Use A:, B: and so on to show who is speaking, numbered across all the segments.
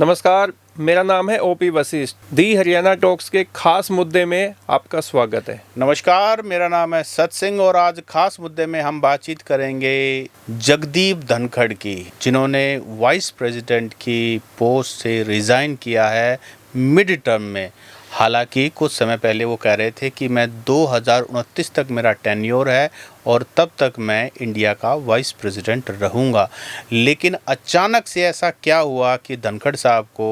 A: नमस्कार, मेरा नाम है ओपी वशिष्ठ। दी हरियाणा टॉक्स के खास मुद्दे में आपका स्वागत है।
B: नमस्कार, मेरा नाम है सत सिंह और आज खास मुद्दे में हम बातचीत करेंगे जगदीप धनखड़ की, जिन्होंने वाइस प्रेसिडेंट की पोस्ट से रिज़ाइन किया है मिड टर्म में। हालांकि कुछ समय पहले वो कह रहे थे कि मैं 2029 तक मेरा टेन्योर है और तब तक मैं इंडिया का वाइस प्रेसिडेंट रहूँगा। लेकिन अचानक से ऐसा क्या हुआ कि धनखड़ साहब को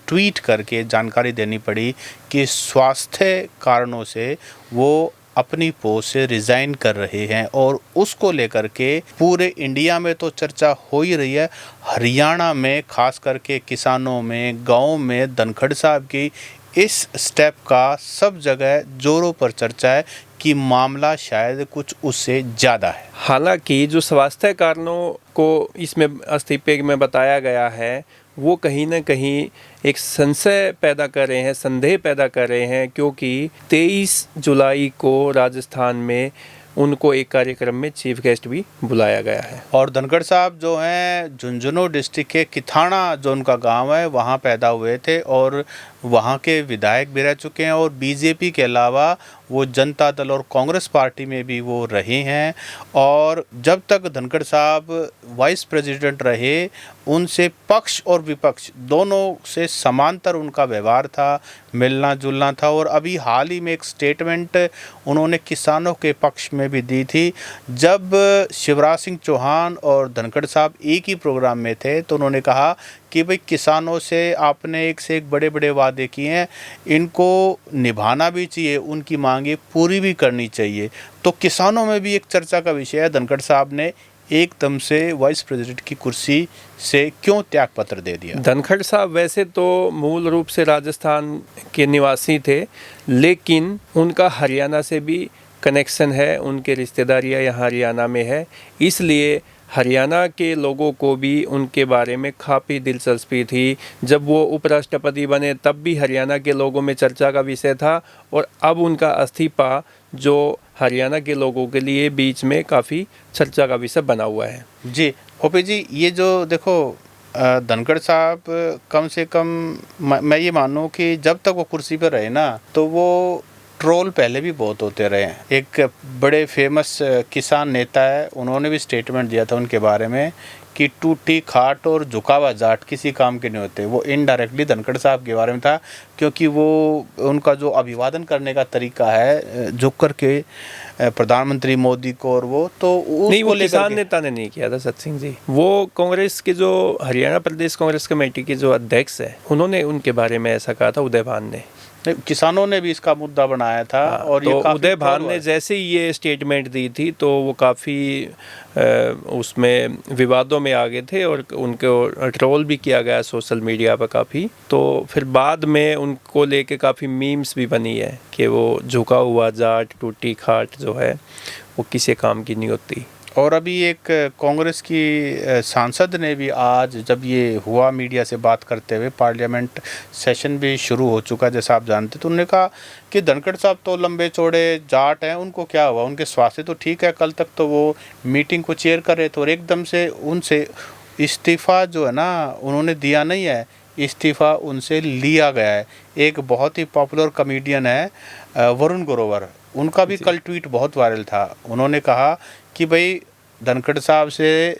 B: ट्वीट करके जानकारी देनी पड़ी कि स्वास्थ्य कारणों से वो अपनी पोस्ट से रिज़ाइन कर रहे हैं और उसको लेकर के पूरे इंडिया में तो चर्चा हो ही रही है। हरियाणा में खास करके किसानों में, गाँव में धनखड़ साहब की इस स्टेप का सब जगह जोरों पर चर्चा है कि मामला शायद कुछ उससे ज़्यादा है।
A: हालांकि जो स्वास्थ्य कारणों को इसमें इस्तीफे में बताया गया है वो कहीं ना कहीं एक संशय पैदा कर रहे हैं, संदेह पैदा कर रहे हैं, क्योंकि 23 जुलाई को राजस्थान में उनको एक कार्यक्रम में चीफ गेस्ट भी बुलाया गया है।
B: और धनखड़ साहब जो हैं झुंझुनू डिस्ट्रिक्ट के किथाना जो उनका गांव है वहां पैदा हुए थे और वहां के विधायक भी रह चुके हैं और बीजेपी के अलावा वो जनता दल और कांग्रेस पार्टी में भी वो रहे हैं। और जब तक धनखड़ साहब वाइस प्रेसिडेंट रहे उनसे पक्ष और विपक्ष दोनों से समांतर उनका व्यवहार था, मिलना जुलना था। और अभी हाल ही में एक स्टेटमेंट उन्होंने किसानों के पक्ष में भी दी थी। जब शिवराज सिंह चौहान और धनखड़ साहब एक ही प्रोग्राम में थे तो उन्होंने कहा कि भाई किसानों से आपने एक से एक बड़े बड़े वादे किए हैं, इनको निभाना भी चाहिए, उनकी मांगे पूरी भी करनी चाहिए। तो किसानों में भी एक चर्चा का विषय है, धनखड़ साहब ने एकदम से वाइस प्रेसिडेंट की कुर्सी से क्यों त्याग पत्र दे दिया।
A: धनखड़ साहब वैसे तो मूल रूप से राजस्थान के निवासी थे, लेकिन उनका हरियाणा से भी कनेक्शन है, उनके रिश्तेदारियां यहाँ हरियाणा में है, इसलिए हरियाणा के लोगों को भी उनके बारे में काफ़ी दिलचस्पी थी। जब वो उपराष्ट्रपति बने तब भी हरियाणा के लोगों में चर्चा का विषय था और अब उनका इस्तीफा जो हरियाणा के लोगों के लिए बीच में काफ़ी चर्चा का विषय बना हुआ है।
B: जी ओपी जी, ये जो देखो धनखड़ साहब कम से कम मैं ये मानूँ कि जब तक वो कुर्सी पर रहे ना तो वो ट्रोल पहले भी बहुत होते रहे हैं। एक बड़े फेमस किसान नेता है, उन्होंने भी स्टेटमेंट दिया था उनके बारे में कि टूटी खाट और झुका हुआ जाट किसी काम के नहीं होते। वो इनडायरेक्टली धनखड़ साहब के बारे में था, क्योंकि वो उनका जो अभिवादन करने का तरीका है झुक करके प्रधानमंत्री मोदी को, और वो तो
A: नहीं, वो किसान नेता ने नहीं किया था सत सिंह जी, वो कांग्रेस के जो हरियाणा प्रदेश कांग्रेस कमेटी के जो अध्यक्ष है उन्होंने उनके बारे में ऐसा कहा था। उदय भान ने,
B: किसानों ने भी इसका मुद्दा बनाया था। और
A: तो उदय भान ने जैसे ही ये स्टेटमेंट दी थी तो वो काफ़ी उसमें विवादों में आ गए थे और उनको ट्रोल भी किया गया सोशल मीडिया पर काफ़ी। तो फिर बाद में उनको लेके काफ़ी मीम्स भी बनी है कि वो झुका हुआ जाट टूटी खाट जो है वो किसी काम की नहीं होती।
B: और अभी एक कांग्रेस की सांसद ने भी आज जब ये हुआ मीडिया से बात करते हुए, पार्लियामेंट सेशन भी शुरू हो चुका जैसा आप जानते, तो उन्होंने कहा कि धनखड़ साहब तो लंबे चौड़े जाट हैं, उनको क्या हुआ, उनके स्वास्थ्य तो ठीक है, कल तक तो वो मीटिंग को चेयर कर रहे थे और एकदम से उनसे इस्तीफ़ा जो है ना उन्होंने दिया नहीं है, इस्तीफ़ा उनसे लिया गया है। एक बहुत ही पॉपुलर कॉमेडियन है वरुण ग्रोवर, उनका भी कल ट्वीट बहुत वायरल था। उन्होंने कहा कि भाई धनखड़ साहब से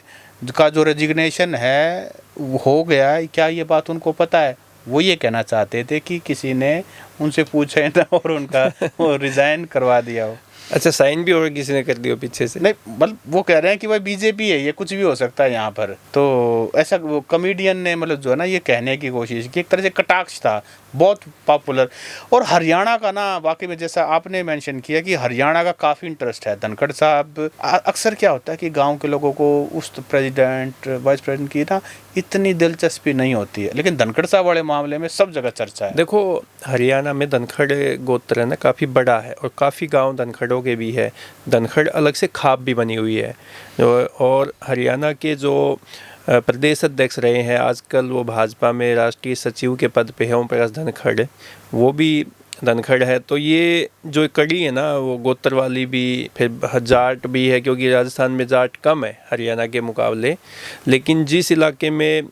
B: का जो रेजिग्नेशन है वो हो गया है, क्या ये बात उनको पता है? वो ये कहना चाहते थे कि किसी ने उनसे पूछा ही ना और उनका वो रिज़ाइन करवा दिया हो।
A: अच्छा, साइन भी और किसी ने कर दिया पीछे से?
B: नहीं, मतलब वो कह रहे हैं कि भाई बीजेपी है, ये कुछ भी हो सकता है यहाँ पर। तो ऐसा वो कॉमेडियन ने मतलब जो है ना ये कहने की कोशिश की, एक तरह से कटाक्ष था, बहुत पॉपुलर। और हरियाणा का ना वाकई में जैसा आपने मेंशन किया कि हरियाणा का काफ़ी इंटरेस्ट है। धनखड़ साहब अक्सर क्या होता है कि गांव के लोगों को उस प्रेसिडेंट वाइस प्रेसिडेंट की ना इतनी दिलचस्पी नहीं होती है, लेकिन धनखड़ साहब वाले मामले में सब जगह चर्चा है।
A: देखो, हरियाणा में धनखड़ गोत्र है ना काफ़ी बड़ा है और काफ़ी गांव धनखड़ों के भी है। धनखड़ अलग से खाप भी बनी हुई है। और हरियाणा के जो प्रदेश अध्यक्ष रहे हैं, आजकल वो भाजपा में राष्ट्रीय सचिव के पद पे है, ओम प्रकाश धनखड़, वो भी धनखड़ है। तो ये जो कड़ी है ना वो गोत्र वाली भी, फिर जाट भी है, क्योंकि राजस्थान में जाट कम है हरियाणा के मुकाबले। लेकिन जिस इलाके में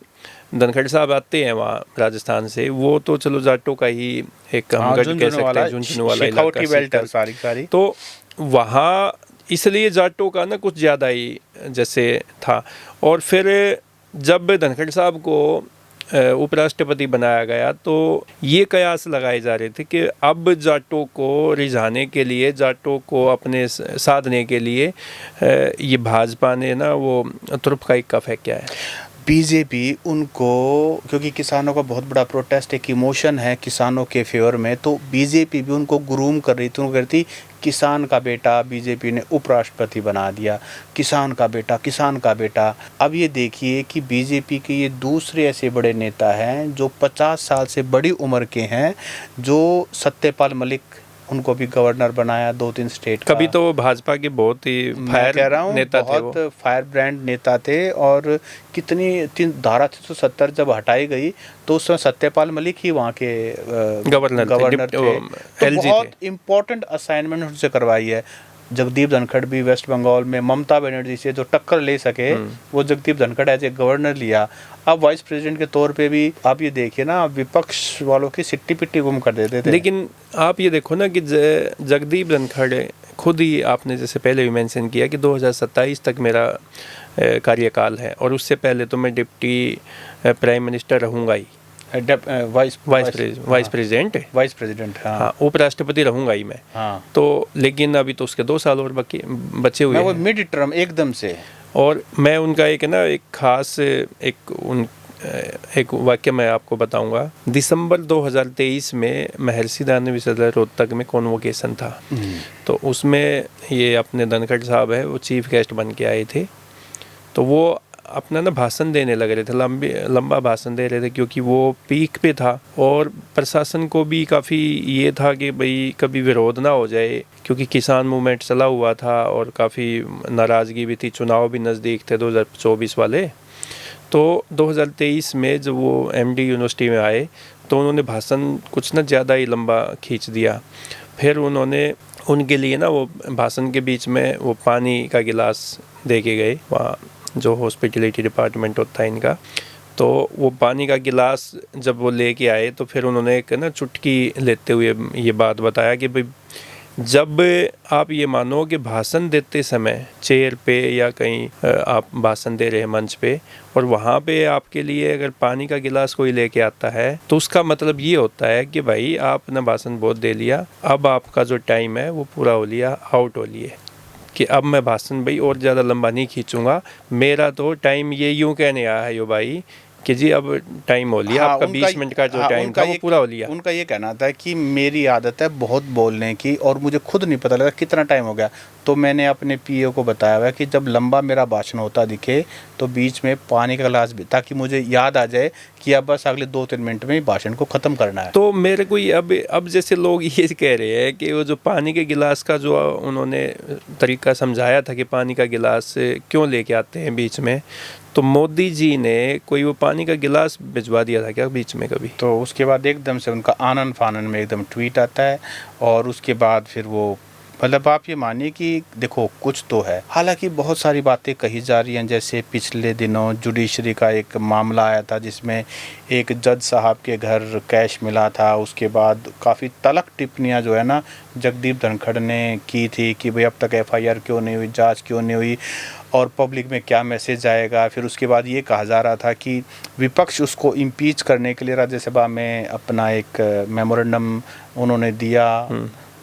A: धनखड़ साहब आते हैं वहाँ राजस्थान से, वो तो चलो जाटों का ही एक हम गढ़ कह सकते हैं, झुंझुनू वाला इलाका,
B: बेल्ट है सारी।
A: तो वहाँ इसलिए जाटों का ना कुछ ज़्यादा ही जैसे था। और फिर जब धनखड़ साहब को उपराष्ट्रपति बनाया गया तो ये कयास लगाए जा रहे थे कि अब जाटों को रिझाने के लिए, जाटों को अपने साधने के लिए ये भाजपा ने ना वो तुर्प का इक्का फेंका है।
B: बीजेपी उनको, क्योंकि किसानों का बहुत बड़ा प्रोटेस्ट, एक इमोशन है किसानों के फेवर में, तो बीजेपी भी उनको ग्रूम कर रही थी। उनको कहती किसान का बेटा बीजेपी ने उपराष्ट्रपति बना दिया, किसान का बेटा, किसान का बेटा। अब ये देखिए कि बीजेपी के ये दूसरे ऐसे बड़े नेता हैं जो 50 साल से बड़ी उम्र के हैं, जो सत्यपाल मलिक, उनको भी गवर्नर बनाया 2-3 स्टेट का।
A: कभी तो भाजपा के बहुत ही फायर नेता थे,
B: बहुत फायर ब्रांड नेता थे। और कितनी धारा 370 जब हटाई गई तो उस समय सत्यपाल मलिक ही वहाँ के गवर्नर थे। तो बहुत इम्पोर्टेंट असाइनमेंट उनसे करवाई है। जगदीप धनखड़ भी वेस्ट बंगाल में गुमता बनर्जी से जो टक्कर ले सके, वो Jagdeep Dhankhar as a governor लिया। अब वाइस प्रेसिडेंट के तौर पे भी आप ये देखिए ना, विपक्ष वालों की सिट्टी पिट्टी गुम कर देते थे।
A: लेकिन आप ये देखो ना कि जगदीप धनखड़ खुद ही, आपने जैसे पहले भी मेंशन किया कि 2027 तक मेरा कार्यकाल है, और उससे पहले तो मैं डिप्टी प्राइम मिनिस्टर रहूँगा ही, वाइस प्रेसिडेंट, हाँ, उपराष्ट्रपति रहूंगा ही मैं। हाँ। तो लेकिन अभी तो उसके 2 साल और बचे हुए हैं,
B: मिड टर्म एकदम से।
A: और मैं उनका एक खास एक वाक्य मैं आपको बताऊंगा। दिसंबर 2023 में महर्षि दयानंद विश्वविद्यालय रोहतक में कॉन्वोकेशन था, तो उसमें ये अपने धनखड़ साहब है वो चीफ गेस्ट बन के आए थे। तो वो अपना ना भाषण देने लग रहे थे, लंबा भाषण दे रहे थे, क्योंकि वो पीक पे था और प्रशासन को भी काफ़ी ये था कि भाई कभी विरोध ना हो जाए, क्योंकि किसान मूवमेंट चला हुआ था और काफ़ी नाराज़गी भी थी, चुनाव भी नज़दीक थे 2024 वाले। तो 2023 में जब वो एमडी यूनिवर्सिटी में आए तो उन्होंने भाषण कुछ ना ज़्यादा ही लंबा खींच दिया। फिर उन्होंने उनके लिए ना वो भाषण के बीच में वो पानी का गिलास दे के गए, वहाँ जो हॉस्पिटलिटी डिपार्टमेंट होता है इनका, तो वो पानी का गिलास जब वो लेके आए तो फिर उन्होंने एक ना चुटकी लेते हुए ये बात बताया कि भाई जब आप ये मानो कि भाषण देते समय चेयर पे या कहीं आप भाषण दे रहे हैं मंच पे, और वहाँ पे आपके लिए अगर पानी का गिलास कोई लेके आता है तो उसका मतलब ये होता है कि भाई आपने भाषण बहुत दे लिया, अब आपका जो टाइम है वो पूरा हो लिया, आउट हो लिए, कि अब मैं भाषण भाई और ज़्यादा लंबा नहीं खींचूंगा, मेरा तो टाइम ये यूँ कहने आया है यो भाई कि जी अब टाइम हो लिया। हाँ, आपका 20 मिनट का जो टाइम था वो पूरा हो लिया।
B: उनका ये कहना था कि मेरी आदत है बहुत बोलने की और मुझे खुद नहीं पता लगा कितना टाइम हो गया, तो मैंने अपने पीए को बताया हुआ कि जब लंबा मेरा भाषण होता दिखे तो बीच में पानी का गिलास भी, ताकि मुझे याद आ जाए कि अब बस अगले 2-3 मिनट में भाषण को ख़त्म करना है।
A: तो मेरे को अब जैसे लोग ये कह रहे हैं कि वो जो पानी के गिलास का जो उन्होंने तरीका समझाया था कि पानी का गिलास क्यों लेके आते हैं बीच में, तो मोदी जी ने कोई वो पानी का गिलास भिजवा दिया था क्या बीच में कभी?
B: तो उसके बाद एकदम से उनका आनन फानन में एकदम ट्वीट आता है, और उसके बाद फिर वो, मतलब आप ये मानिए कि देखो कुछ तो है। हालांकि बहुत सारी बातें कही जा रही हैं, जैसे पिछले दिनों जुडिशरी का एक मामला आया था जिसमें एक जज साहब के घर कैश मिला था, उसके बाद काफ़ी तलख टिप्पणियां जो है ना जगदीप धनखड़ ने की थी कि भाई अब तक एफआईआर क्यों नहीं हुई, जांच क्यों नहीं हुई, और पब्लिक में क्या मैसेज आएगा। फिर उसके बाद ये कहा जा रहा था कि विपक्ष उसको इम्पीच करने के लिए राज्यसभा में अपना एक मेमोरेंडम उन्होंने दिया।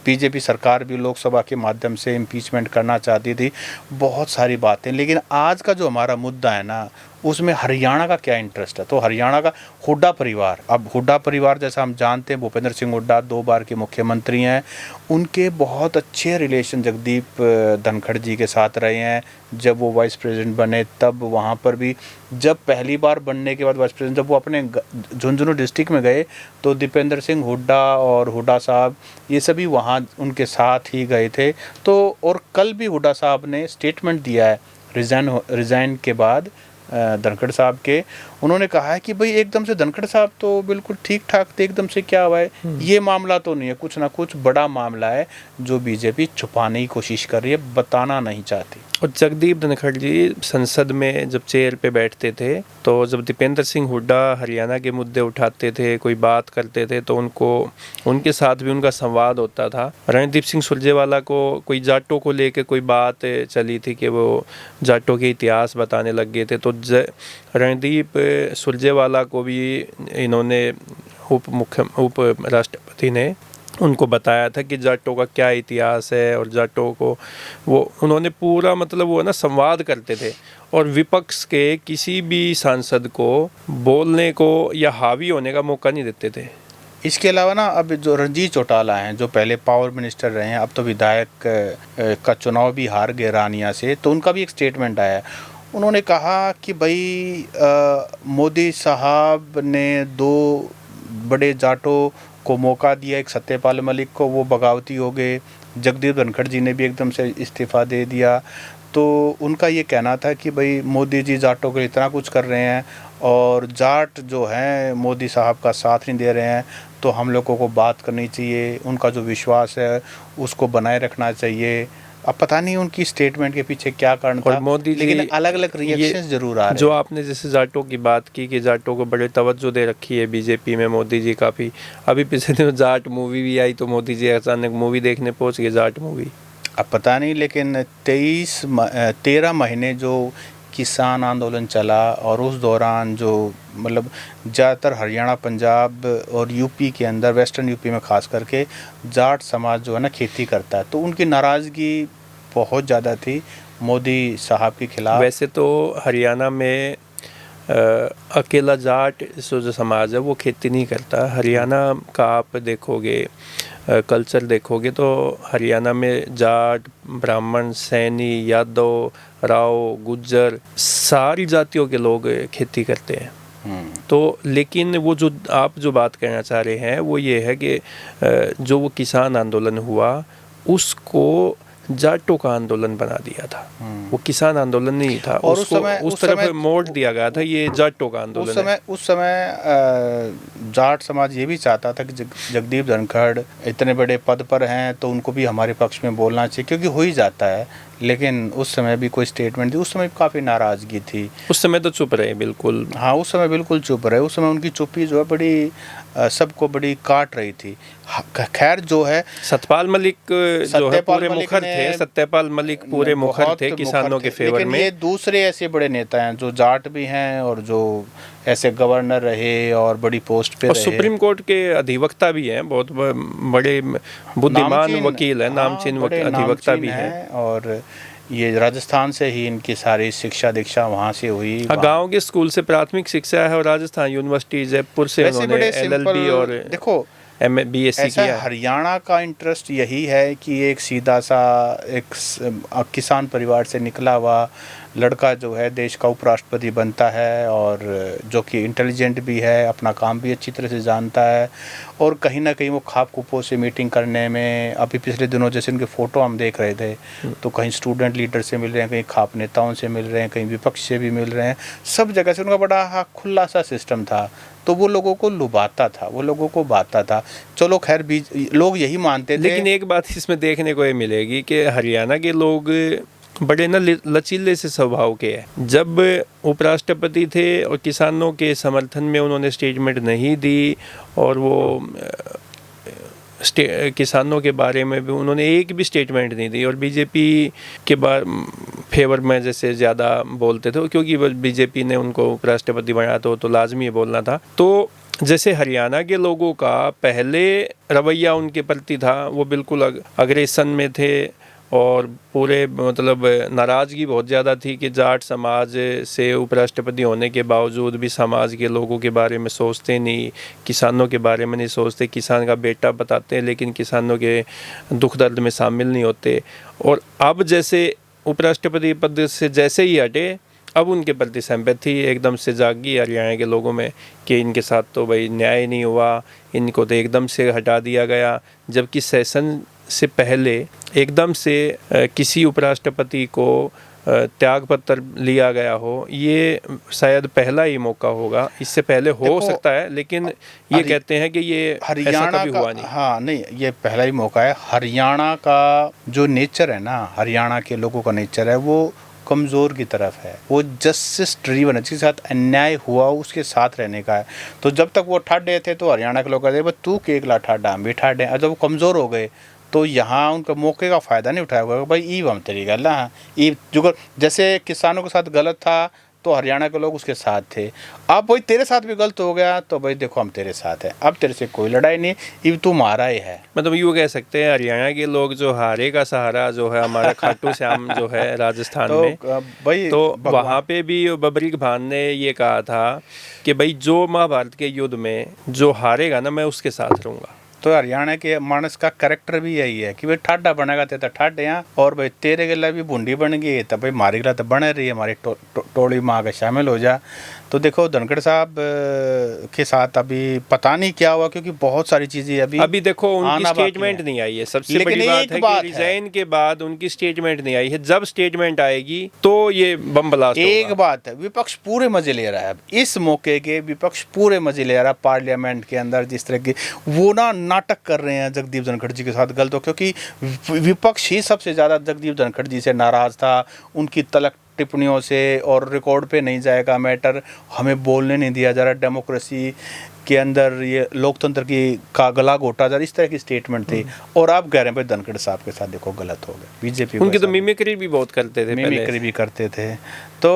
B: बीजेपी सरकार भी लोकसभा के माध्यम से इम्पीचमेंट करना चाहती थी, बहुत सारी बातें। लेकिन आज का जो हमारा मुद्दा है ना, उसमें हरियाणा का क्या इंटरेस्ट है। तो हरियाणा का हुड्डा परिवार, अब हुड्डा परिवार जैसा हम जानते हैं, भूपेंद्र सिंह हुड्डा 2 बार के मुख्यमंत्री हैं, उनके बहुत अच्छे रिलेशन जगदीप धनखड़ जी के साथ रहे हैं। जब वो वाइस प्रेसिडेंट बने तब वहाँ पर भी, जब पहली बार बनने के बाद वाइस प्रेसिडेंट जब वो अपने झुंझुनू डिस्ट्रिक्ट में गए तो दीपेंद्र सिंह हुड्डा और हुड्डा साहब ये सभी वहाँ उनके साथ ही गए थे। तो और कल भी हुड्डा साहब ने स्टेटमेंट दिया है रिज़ाइन के बाद धनखड़ साहब के, उन्होंने कहा है कि भाई एकदम से धनखड़ साहब तो बिल्कुल ठीक ठाक थे, एकदम से क्या हुआ है, ये मामला तो नहीं है, कुछ ना कुछ बड़ा मामला है जो बीजेपी छुपाने की कोशिश कर रही है, बताना नहीं चाहती।
A: और जगदीप धनखड़ जी संसद में जब चेयर पे बैठते थे तो जब दीपेंद्र सिंह हुड्डा हरियाणा के मुद्दे उठाते थे, कोई बात करते थे, तो उनके साथ भी उनका संवाद होता था। रणदीप सिंह सुरजेवाला को कोई जाटों को लेके कोई बात चली थी कि वो जाटों के इतिहास बताने लग गए थे, तो रणदीप सुरजेवाला को भी इन्होंने उप राष्ट्रपति ने उनको बताया था कि जाटों का क्या इतिहास है, और जाटों को वो उन्होंने पूरा मतलब वो ना संवाद करते थे, और विपक्ष के किसी भी सांसद को बोलने को या हावी होने का मौका नहीं देते थे।
B: इसके अलावा ना अब जो रणजीत चौटाला हैं, जो पहले पावर मिनिस्टर रहे हैं, अब तो विधायक का चुनाव भी हार गए रानिया से, तो उनका भी एक स्टेटमेंट आया। उन्होंने कहा कि भाई मोदी साहब ने 2 बड़े जाटों को मौका दिया, एक सत्यपाल मलिक को, वो बगावती हो गए, जगदीप धनखड़ जी ने भी एकदम से इस्तीफ़ा दे दिया। तो उनका ये कहना था कि भाई मोदी जी जाटों के लिए इतना कुछ कर रहे हैं और जाट जो हैं मोदी साहब का साथ नहीं दे रहे हैं, तो हम लोगों को बात करनी चाहिए, उनका जो विश्वास है उसको बनाए रखना चाहिए। अब पता नहीं उनकी स्टेटमेंट के पीछे क्या कारण था,
A: मोदी जी
B: लेकिन अलग अलग रिएक्शंस जरूर आ रहे हैं।
A: जो आपने जैसे जाटों की बात की कि जाटों को बड़े तवज्जो दे रखी है बीजेपी में मोदी जी काफ़ी, अभी पिछले दिनों जाट मूवी भी आई तो मोदी जी अचानक मूवी देखने पहुंच गए जाट मूवी।
B: अब पता नहीं, लेकिन 13 महीने जो किसान आंदोलन चला और उस दौरान जो मतलब ज़्यादातर हरियाणा, पंजाब और यूपी के अंदर, वेस्टर्न यूपी में खास करके जाट समाज जो है ना खेती करता है, तो उनकी नाराज़गी बहुत ज़्यादा थी मोदी साहब के खिलाफ।
A: वैसे तो हरियाणा में अकेला जाट जो समाज है वो खेती नहीं करता। हरियाणा का आप देखोगे कल्चर देखोगे तो हरियाणा में जाट, ब्राह्मण, सैनी, यादव, राव, गुज्जर सारी जातियों के लोग खेती करते हैं। तो लेकिन वो जो आप जो बात कहना चाह रहे हैं वो ये है कि जो वो किसान आंदोलन हुआ उसको जाटों का आंदोलन बना दिया था, वो किसान आंदोलन नहीं था,
B: और
A: उसको उस तरफ मोड़ दिया गया था, ये जाटों का आंदोलन है।
B: उस समय जाट समाज ये भी चाहता था कि जगदीप धनखड़ इतने बड़े पद पर हैं तो उनको भी हमारे पक्ष में बोलना चाहिए, क्योंकि हो ही जाता है, लेकिन उस समय भी कोई स्टेटमेंट दी, उस समय काफ़ी नाराज़गी थी।
A: उस समय तो चुप रहे बिल्कुल।
B: हाँ, उस समय बिल्कुल चुप रहे। उस समय उनकी चुप्पी जो है बड़ी सबको बड़ी काट रही थी। खैर जो है
A: सत्यपाल मलिक जो है पूरे मुखर थे, सत्यपाल मलिक पूरे मुखर थे किसानों के फेवर में।
B: ये दूसरे ऐसे बड़े नेता हैं जो जाट भी हैं और जो ऐसे गवर्नर रहे और बड़ी पोस्ट पे रहे,
A: सुप्रीम कोर्ट के अधिवक्ता भी हैं, बहुत बड़े बुद्धिमान वकील हैं, नामचीन अधिवक्ता भी हैं।
B: और ये राजस्थान से ही इनकी सारी शिक्षा दीक्षा वहाँ से हुई।
A: गांव के स्कूल से प्राथमिक शिक्षा है और राजस्थान यूनिवर्सिटी जयपुर से उन्होंने LLB और
B: देखो
A: BSc किया।
B: हरियाणा का इंटरेस्ट यही है कि एक सीधा सा एक किसान परिवार से निकला हुआ लड़का जो है देश का उपराष्ट्रपति बनता है, और जो कि इंटेलिजेंट भी है, अपना काम भी अच्छी तरह से जानता है, और कहीं ना कहीं वो खाप कुपों से मीटिंग करने में, अभी पिछले दिनों जैसे उनके फ़ोटो हम देख रहे थे तो कहीं स्टूडेंट लीडर से मिल रहे हैं, कहीं खाप नेताओं से मिल रहे हैं, कहीं विपक्ष से भी मिल रहे हैं, सब जगह से उनका बड़ा खुला सा सिस्टम था, तो वो लोगों को लुभाता था, वो लोगों को बांटता था। चलो खैर लोग यही मानते थे।
A: लेकिन एक बात इसमें देखने को ये मिलेगी कि हरियाणा के लोग बड़े ना लचीले से स्वभाव के हैं। जब उपराष्ट्रपति थे और किसानों के समर्थन में उन्होंने स्टेटमेंट नहीं दी, और वो किसानों के बारे में भी उन्होंने एक भी स्टेटमेंट नहीं दी, और बीजेपी के फेवर में जैसे ज़्यादा बोलते थे, क्योंकि बीजेपी ने उनको उपराष्ट्रपति बनाया तो लाजमी बोलना था। तो जैसे हरियाणा के लोगों का पहले रवैया उनके प्रति था, वो बिल्कुल अग्रेसन में थे, और पूरे मतलब नाराज़गी बहुत ज़्यादा थी कि जाट समाज से उपराष्ट्रपति होने के बावजूद भी समाज के लोगों के बारे में सोचते नहीं, किसानों के बारे में नहीं सोचते, किसान का बेटा बताते हैं लेकिन किसानों के दुख दर्द में शामिल नहीं होते। और अब जैसे उपराष्ट्रपति पद से जैसे ही हटे, अब उनके प्रति सिंपैथी एकदम से जागी हरियाणा के लोगों में कि इनके साथ तो भाई न्याय नहीं हुआ, इनको तो एकदम से हटा दिया गया। जबकि सेशन से पहले एकदम से किसी उपराष्ट्रपति को त्याग पत्र लिया गया हो, ये शायद पहला ही मौका होगा। इससे पहले हो सकता है, लेकिन ये कहते हैं कि ये ऐसा कभी हुआ नहीं।
B: हाँ नहीं, ये पहला ही मौका है। हरियाणा का जो नेचर है ना, हरियाणा के लोगों का नेचर है वो कमज़ोर की तरफ है, वो जस्टिस ड्रीवन है, जिसके साथ अन्याय हुआ उसके साथ रहने का है। तो जब तक वो ठाडे थे तो हरियाणा के लोग कहते भाई तू केकला ठाडा, हम भी ठाडे। और जब वो कमज़ोर हो गए तो यहाँ उनका मौके का फ़ायदा नहीं उठाया हुआ भाई ई हम तेरी गल हाँ ई जुगर, जैसे किसानों के साथ गलत था तो हरियाणा के लोग उसके साथ थे। अब भाई तेरे साथ भी गलत हो गया तो भाई देखो हम तेरे साथ हैं, अब तेरे से कोई लड़ाई नहीं, ये तू मारा ही है।
A: मतलब यूँ कह सकते हैं हरियाणा के लोग जो हारे का सहारा जो है हमारा खाटू श्याम जो है राजस्थान
B: तो
A: में,
B: भाई
A: तो वहाँ पे भी बबरी भान ने ये कहा था कि भाई जो महाभारत के युद्ध में जो हारेगा ना मैं उसके साथ रहूँगा।
B: तो हरियाणा के मानस का कैरेक्टर भी यही है कि भाई ठाडा बनेगा तो ठाडे यहाँ, और भाई तेरे गला भी बूंदी बन गई तो भाई मारी गला तो बने रही, हमारी टोली में आके शामिल हो जा। तो देखो धनखड़ साहब के साथ अभी पता नहीं क्या हुआ, क्योंकि बहुत सारी चीज़ें अभी
A: देखो उनकी स्टेटमेंट नहीं आई है। सबसे बड़ी बात है कि रिजाइन के बाद उनकी स्टेटमेंट नहीं आई है। जब स्टेटमेंट आएगी तो ये बम ब्लास्ट होगा।
B: एक बात है, विपक्ष पूरे मजे ले रहा है, इस मौके के विपक्ष पूरे मजे ले रहा है। पार्लियामेंट के अंदर जिस तरह की वो नाटक कर रहे हैं जगदीप धनखड़ जी के साथ गलत हो, क्योंकि विपक्ष ही सबसे ज़्यादा जगदीप धनखड़ जी से नाराज़ था, उनकी तलक टिप्पणियों से, और रिकॉर्ड पे नहीं जाएगा मैटर, हमें बोलने नहीं दिया जा रहा, डेमोक्रेसी के अंदर ये लोकतंत्र की का गला घोटा जा रहा, इस तरह की स्टेटमेंट थी। और आप कह रहे हैं भाई धनखड़ साहब के साथ देखो गलत हो गए, बीजेपी
A: उनकी तो मिमिक्री भी बहुत करते थे,
B: मिमिक्री भी करते थे। तो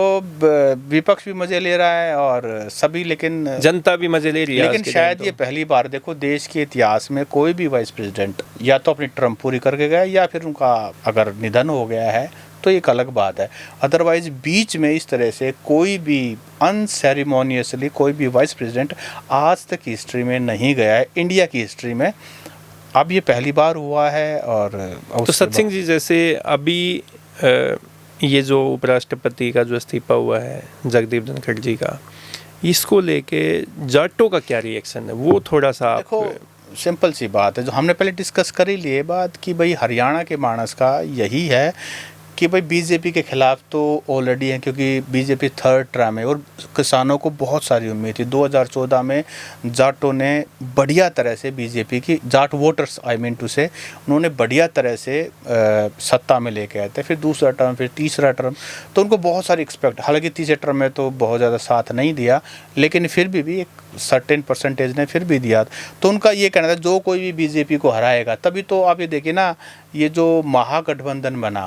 B: विपक्ष भी मजे ले रहा है और सभी, लेकिन
A: जनता भी मजे ले रही है।
B: लेकिन शायद ये पहली बार देखो देश के इतिहास में कोई भी वाइस प्रेसिडेंट या तो अपनी टर्म पूरी करके गया या फिर उनका अगर निधन हो गया है तो एक अलग बात है। अदरवाइज बीच में इस तरह से कोई भी अनसेरेमोनियसली कोई भी वाइस प्रेसिडेंट आज तक हिस्ट्री में नहीं गया है, इंडिया की हिस्ट्री में। अब ये पहली बार हुआ है। और
A: तो सत्सिंह जी, जैसे अभी ये जो उपराष्ट्रपति का जो इस्तीफा हुआ है जगदीप धनखड़ जी का, इसको लेके जाटों का क्या रिएक्शन है, वो थोड़ा सा
B: देखो सिंपल सी बात है, जो हमने पहले डिस्कस कर ही लिए बात कि भाई हरियाणा के मानस का यही है कि भाई बीजेपी के खिलाफ तो ऑलरेडी है, क्योंकि बीजेपी थर्ड टर्म है और किसानों को बहुत सारी उम्मीद थी। 2014 में जाटों ने बढ़िया तरह से बीजेपी की, Jat voters I mean to say, उन्होंने बढ़िया तरह से सत्ता में लेके आए थे। फिर दूसरा टर्म, फिर तीसरा टर्म, तो उनको बहुत सारी एक्सपेक्ट, हालांकि तीसरे टर्म में तो बहुत ज़्यादा साथ नहीं दिया, लेकिन फिर भी एक सर्टेन परसेंटेज ने फिर भी दिया। तो उनका ये कहना था जो कोई भी बीजेपी को हराएगा, तभी तो आप ये देखिए ना, ये जो महागठबंधन बना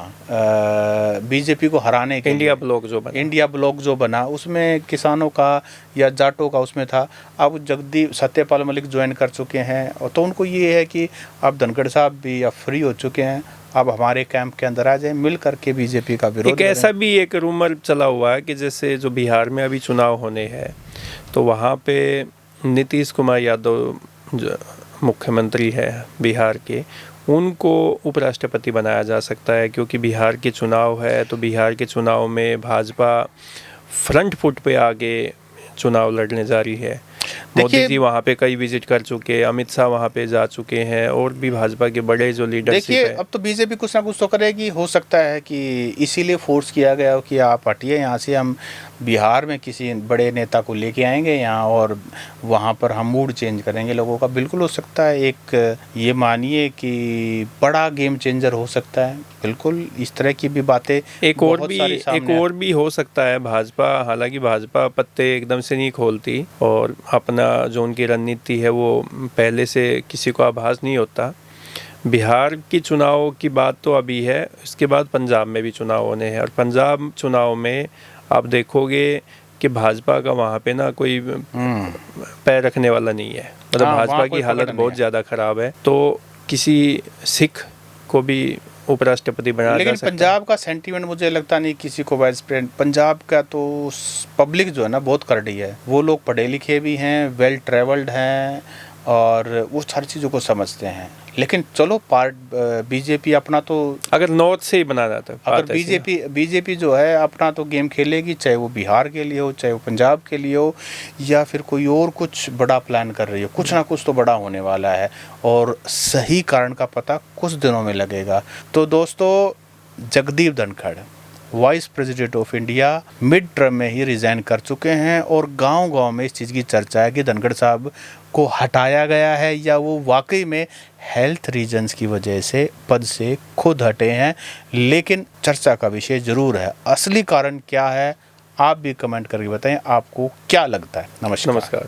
B: बीजेपी को हराने के
A: इंडिया
B: ब्लॉक जो बना उसमें किसानों का या जाटों का उसमें था। अब जगदीप सत्यपाल मलिक ज्वाइन कर चुके हैं, और तो उनको ये है कि अब धनखड़ साहब भी अब फ्री हो चुके हैं, अब हमारे कैंप के अंदर आ जाए, मिल करके बीजेपी का विरोध।
A: एक ऐसा भी एक रूमर चला हुआ है कि जैसे जो बिहार में अभी चुनाव होने हैं तो वहाँ पे नीतीश कुमार यादव जो मुख्यमंत्री है बिहार के, उनको उपराष्ट्रपति बनाया जा सकता है, क्योंकि बिहार के चुनाव है। तो बिहार के चुनाव में भाजपा फ्रंट फुट पे आगे चुनाव लड़ने जा रही है। मोदी जी वहाँ पे कई विजिट कर चुके, अमित शाह वहाँ पे जा चुके हैं, और भी भाजपा के बड़े जो लीडरशिप है।
B: देखिए अब तो बीजेपी कुछ ना कुछ तो करेगी, हो सकता है कि इसीलिए फोर्स किया गया हो कि आप हटिए यहाँ से, हम बिहार में किसी बड़े नेता को लेके आएंगे यहाँ और वहाँ पर हम मूड चेंज करेंगे लोगों का। बिल्कुल हो सकता है, एक ये मानिए कि बड़ा गेम चेंजर हो सकता है, बिल्कुल इस तरह की भी बातें
A: एक और भी हो सकता है। भाजपा, हालांकि भाजपा पत्ते एकदम से नहीं खोलती, और अपना जो उनकी रणनीति है वो पहले से किसी को आभास नहीं होता। बिहार की चुनाव की बात तो अभी है, इसके बाद पंजाब में भी चुनाव होने हैं, और पंजाब चुनाव में आप देखोगे कि भाजपा का वहाँ पे ना कोई पैर रखने वाला नहीं है। मतलब भाजपा की हालत बहुत ज़्यादा ख़राब है। तो किसी सिख को भी उपराष्ट्रपति बनाया जा सकता है।
B: लेकिन पंजाब का सेंटीमेंट मुझे लगता नहीं किसी को वाइस प्रेसिडेंट। पंजाब का तो पब्लिक जो है ना बहुत करड़ी है, वो लोग पढ़े लिखे भी हैं, वेल ट्रेवल्ड हैं, और वो हर चीज़ों को समझते हैं। लेकिन चलो बीजेपी अपना तो,
A: अगर नॉर्थ से ही बनाना था,
B: अगर बीजेपी जो है अपना तो गेम खेलेगी, चाहे वो बिहार के लिए हो, चाहे वो पंजाब के लिए हो, या फिर कोई और कुछ बड़ा प्लान कर रही हो। कुछ ना कुछ तो बड़ा होने वाला है, और सही कारण का पता कुछ दिनों में लगेगा। तो दोस्तों, Jagdeep Dhankhar vice president of India mid term में ही रिज़ाइन कर चुके हैं और गांव-गांव में इस चीज़ की चर्चा है कि धनखड़ साहब को हटाया गया है या वो वाकई में हेल्थ रीजंस की वजह से पद से खुद हटे हैं। लेकिन चर्चा का विषय ज़रूर है। असली कारण क्या है, आप भी कमेंट करके बताएं, आपको क्या लगता है। नमस्कार।